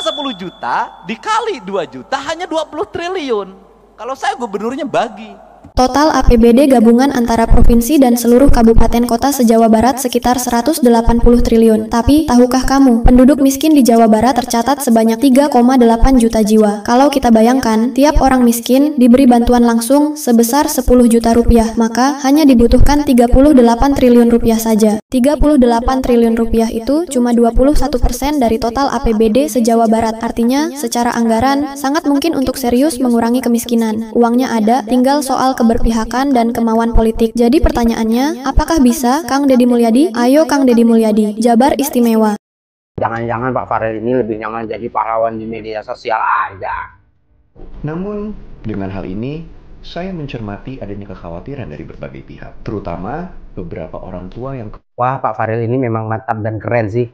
10 juta dikali 2 juta hanya 20 triliun. Kalau saya gubernurnya bagi. Total APBD gabungan antara provinsi dan seluruh kabupaten kota se-Jawa Barat sekitar 180 triliun. Tapi, tahukah kamu, penduduk miskin di Jawa Barat tercatat sebanyak 3,8 juta jiwa. Kalau kita bayangkan, tiap orang miskin diberi bantuan langsung sebesar 10 juta rupiah, maka hanya dibutuhkan 38 triliun rupiah saja. 38 triliun rupiah itu cuma 21% dari total APBD se-Jawa Barat. Artinya, secara anggaran, sangat mungkin untuk serius mengurangi kemiskinan. Uangnya ada, tinggal soal keberpihakan dan kemauan politik. Jadi pertanyaannya, apakah bisa Kang Deddy Mulyadi? Ayo Kang Deddy Mulyadi, Jabar Istimewa. Jangan-jangan Pak Farel ini lebih nyaman jadi pahlawan di media sosial aja. Namun, dengan hal ini, saya mencermati adanya kekhawatiran dari berbagai pihak, terutama beberapa orang tua yang... Wah, Pak Farel ini memang mantap dan keren sih.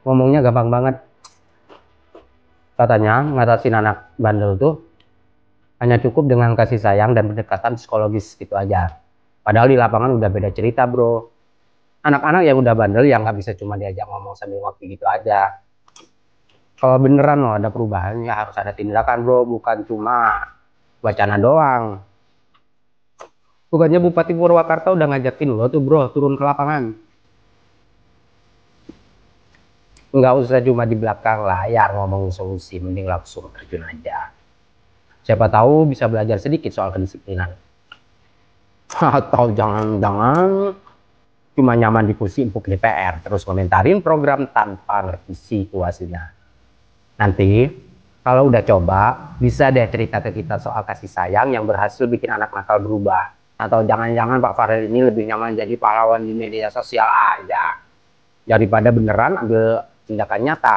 Ngomongnya gampang banget. Katanya, ngatasin anak bandel tuh hanya cukup dengan kasih sayang dan pendekatan psikologis gitu aja. Padahal di lapangan udah beda cerita, bro. Anak-anak yang udah bandel yang nggak bisa cuma diajak ngomong sambil ngopi gitu aja. Kalau beneran loh ada perubahan, ya harus ada tindakan, bro. Bukan cuma wacana doang. Bukannya Bupati Purwakarta udah ngajakin lo tuh, bro, turun ke lapangan. Nggak usah cuma di belakang layar ngomong solusi, mending langsung terjun aja. Siapa tahu bisa belajar sedikit soal kedisiplinan. Atau jangan-jangan cuma nyaman di kursi empuk DPR, terus komentarin program tanpa ngerti situasinya. Nanti kalau udah coba, bisa deh cerita ke kita soal kasih sayang yang berhasil bikin anak nakal berubah. Atau jangan-jangan Pak Farel ini lebih nyaman jadi pahlawan di media sosial aja, daripada beneran ambil tindakan nyata.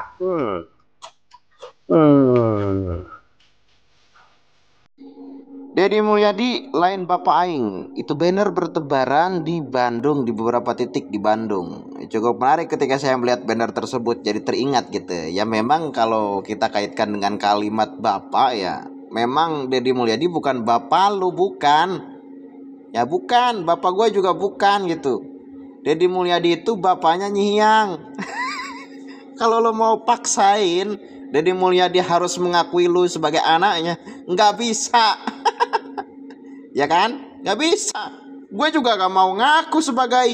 Deddy Mulyadi lain Bapak Aing. Itu banner bertebaran di Bandung, di beberapa titik di Bandung. Cukup menarik ketika saya melihat banner tersebut, jadi teringat gitu. Ya memang kalau kita kaitkan dengan kalimat Bapak, ya memang Deddy Mulyadi bukan Bapak lu, bukan. Ya bukan, Bapak gue juga bukan gitu. Deddy Mulyadi itu bapaknya Nyihyang. Kalau lo mau paksain Deddy Mulyadi harus mengakui lu sebagai anaknya, nggak bisa. Ya kan? Gak bisa. Gue juga gak mau ngaku sebagai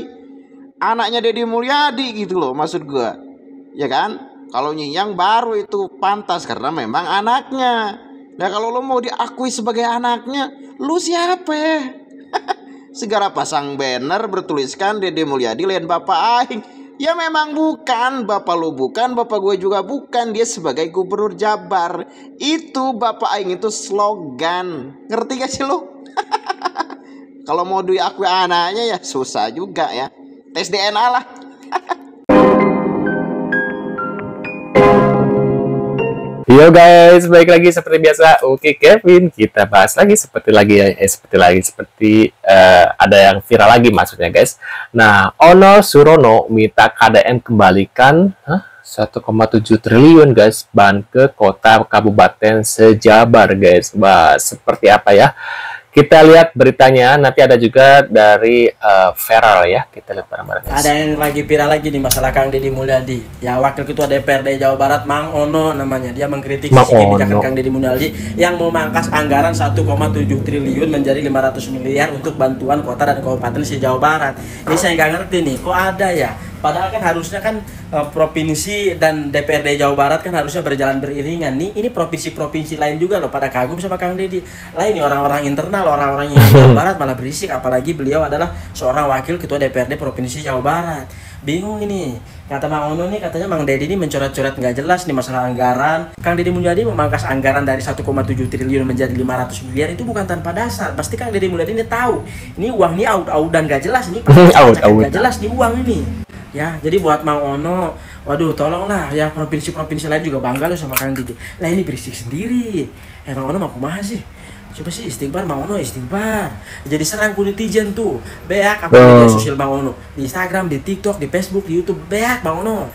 anaknya Deddy Mulyadi gitu loh, maksud gue. Ya kan? Kalau Nyinyang baru itu pantas karena memang anaknya. Nah kalau lo mau diakui sebagai anaknya, lu siapa ya? Segera pasang banner bertuliskan Deddy Mulyadi lain Bapak Aing. Ya memang bukan, Bapak lu bukan, Bapak gue juga bukan. Dia sebagai gubernur Jabar. Itu Bapak Aing itu slogan. Ngerti gak sih lu? Kalau mau diakui anaknya ya susah juga ya. Tes DNA lah. Yo guys, balik lagi seperti biasa. Oke Kevin, kita bahas lagi seperti ada yang viral lagi maksudnya guys. Nah, Ono Surono minta KDN kembalikan 1,7 triliun guys ban ke kota kabupaten se-Jabar guys. Wah, seperti apa ya? Kita lihat beritanya, nanti ada juga dari viral ya. Kita lihat bareng-bareng. Ada yang lagi viral lagi nih masalah Kang Deddy Mulyadi. Yang Wakil Ketua DPRD Jawa Barat, Mang Ono namanya. Dia mengkritik kebijakan Kang Deddy Mulyadi yang memangkas anggaran 1,7 triliun menjadi 500 miliar untuk bantuan kota dan kabupaten se-Jawa Barat. Ini saya nggak ngerti nih, kok ada ya? Padahal kan harusnya kan provinsi dan DPRD Jawa Barat kan harusnya berjalan beriringan. Nih ini provinsi-provinsi lain juga loh pada kagum sama Kang Deddy. Lain nih orang-orang internal, orang-orang yang Jawa Barat malah berisik, apalagi beliau adalah seorang wakil ketua DPRD provinsi Jawa Barat. Bingung ini. Kata Mang Ono nih katanya Mang Deddy ini mencoret-coret nggak jelas nih masalah anggaran. Kang Deddy Mulyadi memangkas anggaran dari 1,7 triliun menjadi 500 miliar itu bukan tanpa dasar. Pasti Kang Deddy Mulyadi ini tahu. Ini uang ini aud-audan nggak jelas nih. Nggak jelas nih uang ini. Ya, jadi buat Mang Ono, waduh tolonglah ya provinsi-provinsi lain juga bangga loh sama Kang Deddy. Lah ini berisik sendiri. Mang Ono mau kumaha sih? Coba sih istighfar Mang Ono, istighfar. Jadi serang ku netizen tuh. Beak apa media sosial Mang Ono. Di Instagram, di TikTok, di Facebook, di YouTube. Beak Mang Ono.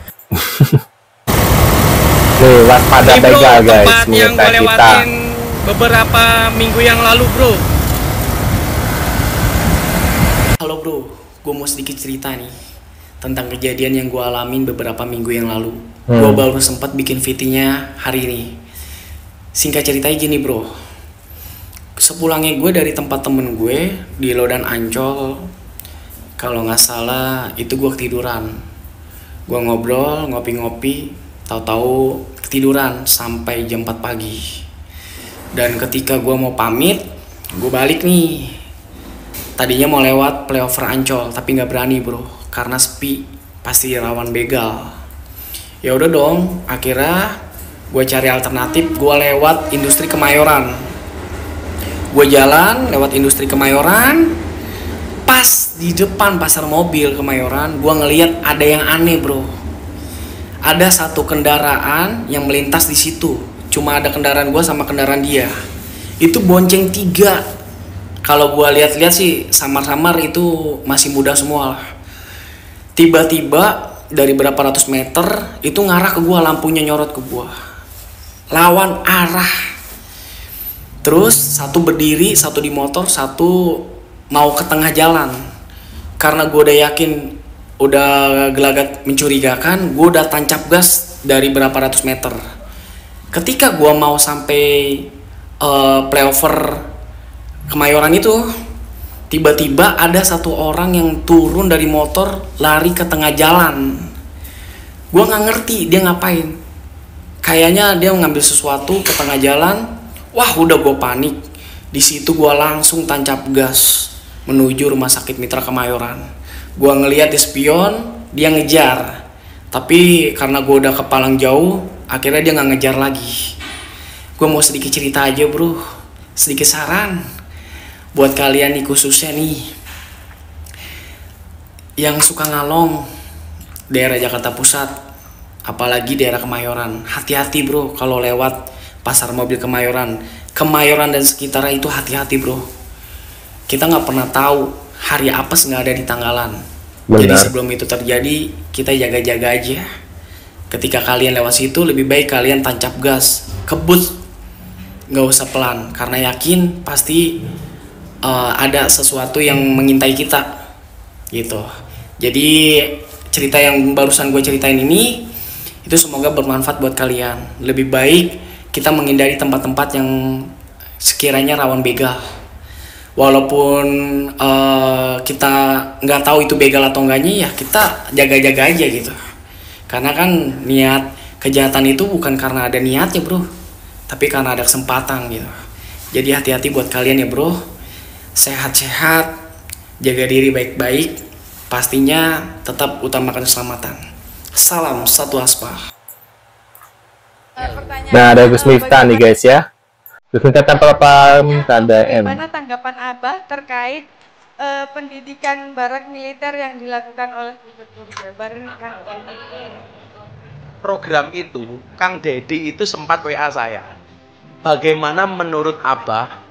Nih, waspada begal guys. Tempat yang gue lewatin beberapa minggu yang lalu bro. Halo bro, gue mau sedikit cerita nih. tentang kejadian yang gue alamin beberapa minggu yang lalu. Gue baru sempat bikin VT-nya hari ini. Singkat ceritanya gini bro, sepulangnya gue dari tempat temen gue di Lodan Ancol, kalau nggak salah itu gue ketiduran. Gue ngobrol, ngopi-ngopi, tahu-tahu ketiduran sampai jam 4 pagi. Dan ketika gue mau pamit, gue balik nih. Tadinya mau lewat flyover Ancol, tapi nggak berani bro, karena sepi, pasti rawan begal. Ya udah dong, akhirnya gue cari alternatif, gue lewat Industri Kemayoran. Gue jalan lewat Industri Kemayoran, pas di depan pasar mobil Kemayoran, gue ngeliat ada yang aneh bro. Ada satu kendaraan yang melintas di situ, cuma ada kendaraan gue sama kendaraan dia. Itu bonceng 3. Kalau gue lihat-lihat sih samar-samar itu masih muda semua lah. Tiba-tiba dari berapa ratus meter itu ngarah ke gue, lampunya nyorot ke gue, lawan arah. Terus satu berdiri, satu di motor, satu mau ke tengah jalan. Karena gue udah yakin, udah gelagat mencurigakan, gue udah tancap gas dari berapa ratus meter. Ketika gue mau sampai flyover Kemayoran itu, tiba-tiba ada satu orang yang turun dari motor lari ke tengah jalan. Gue nggak ngerti dia ngapain. Kayaknya dia ngambil sesuatu ke tengah jalan. Wah udah gue panik. Di situ gue langsung tancap gas menuju Rumah Sakit Mitra Kemayoran. Gue ngeliat di spion dia ngejar. Tapi karena gue udah kepalang jauh, akhirnya dia nggak ngejar lagi. Gue mau sedikit cerita aja bro, sedikit saran buat kalian nih, khususnya nih yang suka ngalong daerah Jakarta Pusat, apalagi daerah Kemayoran. Hati-hati bro kalau lewat pasar mobil Kemayoran dan sekitarnya itu, hati-hati bro. Kita nggak pernah tahu hari apes nggak ada di tanggalan. Benar. Jadi sebelum itu terjadi, kita jaga-jaga aja. Ketika kalian lewat situ, lebih baik kalian tancap gas, kebut, nggak usah pelan, karena yakin pasti ada sesuatu yang mengintai kita gitu. Jadi cerita yang barusan gue ceritain ini itu semoga bermanfaat buat kalian. Lebih baik kita menghindari tempat-tempat yang sekiranya rawan begal. Walaupun kita nggak tahu itu begal atau enggaknya, ya kita jaga-jaga aja gitu. Karena kan niat kejahatan itu bukan karena ada niatnya bro, tapi karena ada kesempatan gitu. Jadi hati-hati buat kalian ya bro. Sehat-sehat, jaga diri baik-baik, pastinya tetap utamakan keselamatan. Salam satu aspah. Nah, ada Gus Miftah nih guys ya. Gus Miftah tanpa KDM. Bagaimana tanggapan Abah terkait pendidikan barak militer yang dilakukan oleh Gubernur Jawa Barat? Program itu, Kang Dedi itu sempat WA saya. Bagaimana menurut Abah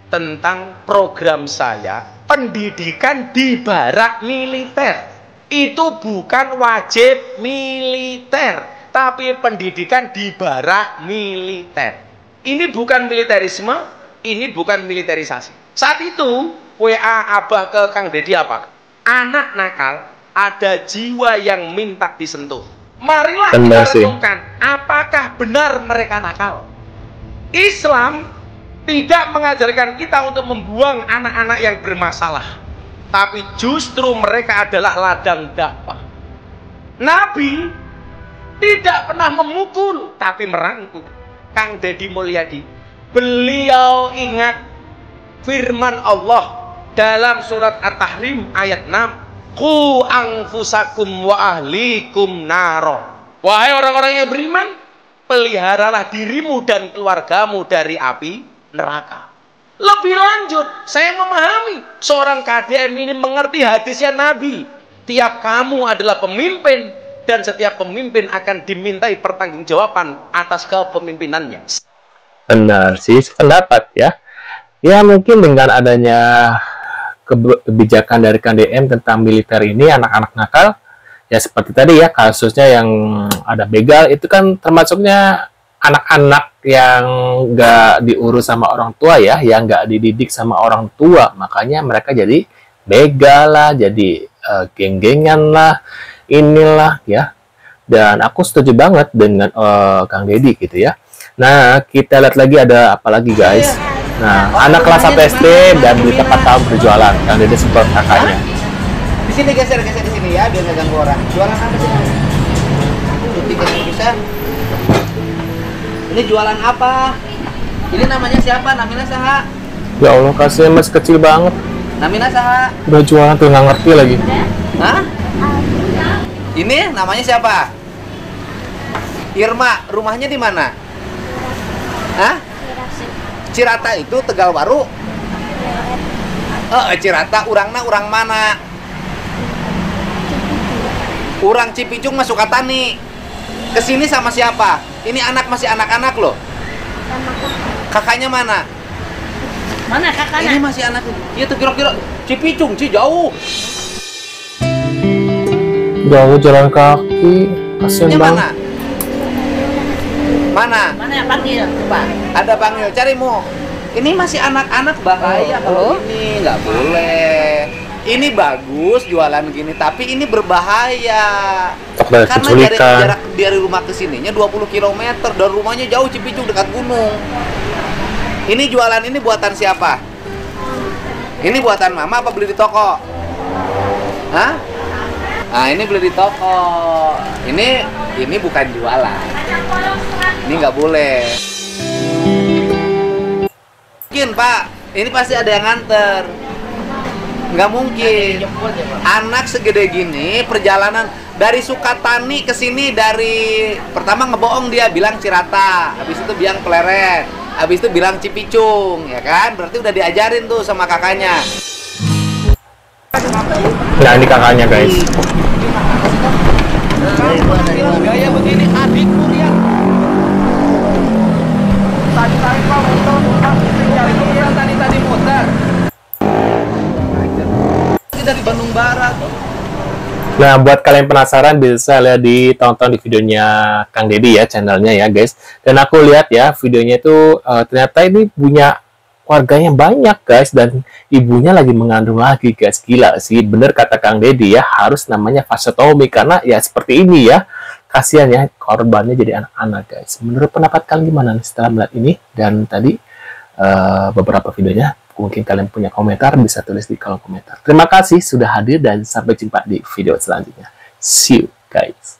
tentang program saya pendidikan di barak militer? Itu bukan wajib militer, tapi pendidikan di barak militer. Ini bukan militerisme, ini bukan militerisasi. Saat itu WA Abah ke Kang Dedi apa? Anak nakal, ada jiwa yang minta disentuh. Marilah kita renungkan, apakah benar mereka nakal? Islam tidak mengajarkan kita untuk membuang anak-anak yang bermasalah, tapi justru mereka adalah ladang dakwah. Nabi tidak pernah memukul, tapi merangkul. Kang Dedi Mulyadi, beliau ingat firman Allah dalam surat At-Tahrim ayat 6, Qu anfusakum wa ahlikum naro. Wahai orang-orang yang beriman, peliharalah dirimu dan keluargamu dari api neraka. Lebih lanjut, saya memahami seorang KDM ini mengerti hadisnya Nabi. Tiap kamu adalah pemimpin, dan setiap pemimpin akan dimintai pertanggungjawaban atas kepemimpinannya. Benar sih, pendapat ya. Ya mungkin dengan adanya kebijakan dari KDM tentang militer ini, anak-anak nakal, ya seperti tadi ya kasusnya yang ada begal, itu kan termasuknya anak-anak yang nggak diurus sama orang tua ya, yang nggak dididik sama orang tua, makanya mereka jadi begal lah, jadi geng-gengan lah, inilah ya. Dan aku setuju banget dengan Kang Deddy gitu ya. Nah, kita lihat lagi ada apa lagi guys. Nah, anak kelas 1 SD dan di tempat tahun berjualan. Kang Deddy support kakaknya. Di sini geser di sini ya, biar nggak ganggu orang. Jualan apa sih? Bisa. Ini jualan apa? Ini namanya siapa? Namina saha? Ya Allah, kasihan masih kecil banget. Namina saha? Udah jualan tuh nggak ngerti lagi. Hah? Ini namanya siapa? Irma. Rumahnya di mana? Hah? Cirata itu Tegal Baru. Cirata urangna urang mana? Urang Cipicung masuk Sukatani. Kesini sama siapa? Ini anak masih anak-anak loh. Kakaknya mana? Mana kakaknya? Ini masih anak. Iya tuh kira-kira Cipicung, jauh. Jauh jalan kaki, kasihan banget. Mana? Mana yang panggil? Pak, ada panggil, carimu. Ini masih anak-anak, bahaya kalau ini nggak boleh. Ini bagus jualan gini, tapi ini berbahaya. Karena jarak dari rumah ke sininya 20 km, dan rumahnya jauh, Cipicung dekat gunung. Ini jualan ini buatan siapa? Ini buatan mama apa beli di toko? Hah? Nah, ini beli di toko. Ini bukan jualan. Ini nggak boleh. Mungkin Pak, ini pasti ada yang nganter. Nggak mungkin. Anak segede gini perjalanan dari Sukatani ke sini dari pertama ngebohong dia bilang Cirata, habis itu bilang Pleret, habis itu bilang Cipicung, ya kan? Berarti udah diajarin tuh sama kakaknya. Nah, ini kakaknya guys. Gaya begini adikmu lihat. Tadi muter. Dari Bandung Barat. Nah, buat kalian penasaran bisa lihat ditonton di videonya Kang Deddy ya, channelnya ya guys. Dan aku lihat ya videonya itu ternyata ini punya keluarganya banyak guys, dan ibunya lagi mengandung lagi guys. Gila sih, bener kata Kang Deddy ya, harus namanya vasektomi karena ya seperti ini ya. Kasihan ya korbannya jadi anak-anak guys. Menurut pendapat kalian gimana nih setelah melihat ini dan tadi beberapa videonya? Mungkin kalian punya komentar, bisa tulis di kolom komentar. Terima kasih sudah hadir dan sampai jumpa di video selanjutnya. See you guys.